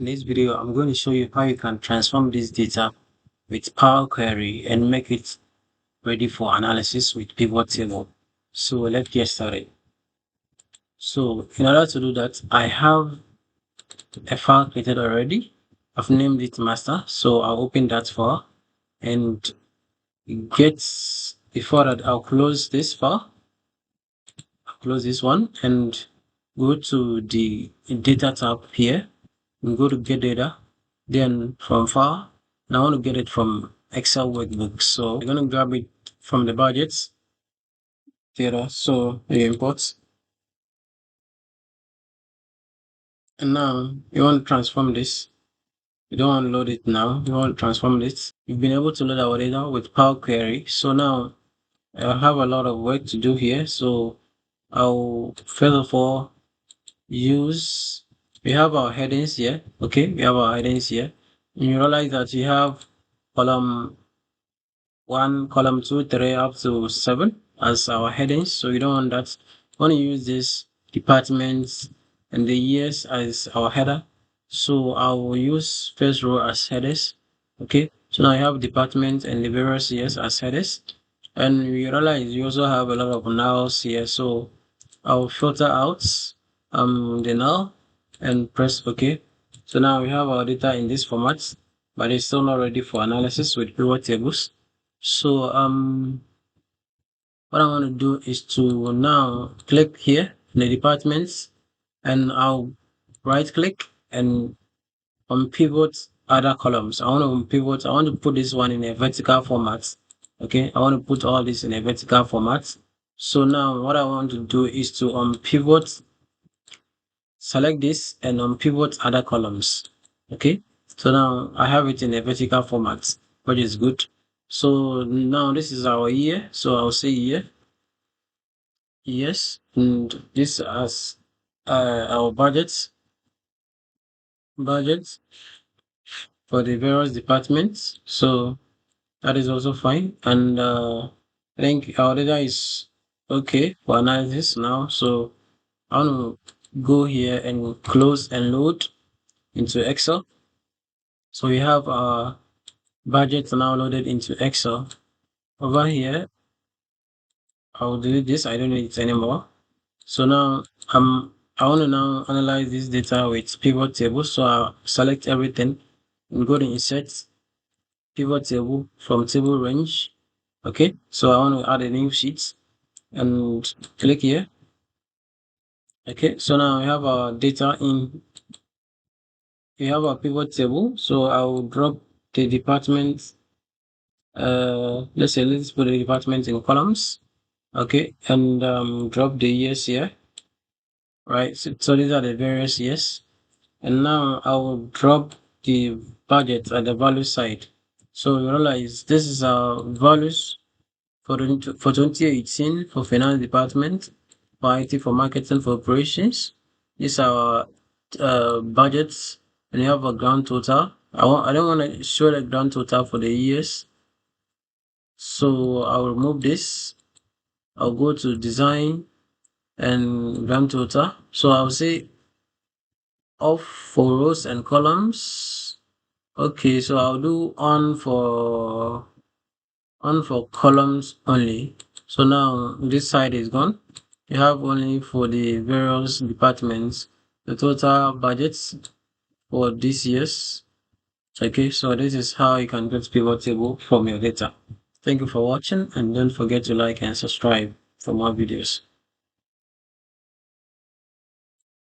In this video, I'm going to show you how you can transform this data with Power Query and make it ready for analysis with pivot table. So let's get started. So in order to do that, I have a file created already. I've named it master. So I'll open that file and before that, I'll close this file. I'll close this one and go to the data tab here and go to get data. Then from file, and I want to get it from Excel workbook. So I'm going to grab it from the budgets data. So you import. And now you want to transform this. You don't want to load it now. You want to transform this. You've been able to load our data with Power Query. So now I have a lot of work to do here. So I'll first of all we have our headings here. Okay, we have our headings here. And you realize that you have column 1, column 2, 3 up to 7 as our headings. So we don't want that. We want to use this departments and the years as our header. So I will use first row as headers. Okay, so now I have departments and the various years as headers. And we realize you also have a lot of nulls here. So I'll filter out the null and press OK. So now we have our data in this format, but it's still not ready for analysis with pivot tables. So what I want to do is to now click here in the departments, and I'll right click and unpivot other columns. I want to put this one in a vertical format. Okay, I want to put all this in a vertical format. So now what I want to do is to unpivot, select this and unpivot other columns. Okay, so now I have it in a vertical format, which is good. So now this is our year. So I'll say year. Yes, and this as our budgets for the various departments. So that is also fine. And I think our data is okay for analysis now. So I want to go here and close and load into Excel. So we have our budgets now loaded into Excel. Over here, I'll delete this. I don't need it anymore. So now I want to now analyze this data with pivot table. So I'll select everything and go to insert pivot table from table range. Okay, so I want to add a new sheet and click here. Okay, so now we have our data we have our pivot table. So I'll drop the department. Let's put the department in columns. Okay, and drop the years here. Right, so these are the various years. And now I will drop the budget at the value side. So you realize this is our values for 2018 for finance department, for IT, for marketing, for operations. These are our budgets, and you have a grand total. I don't want to show the grand total for the years, so I'll remove this. I'll go to design and grand total. So I'll say off for rows and columns. Okay, so I'll do on for columns only. So now this side is gone. You have only for the various departments the total budgets for this year's. Okay, so this is how you can get pivot table from your data. Thank you for watching, and don't forget to like and subscribe for more videos.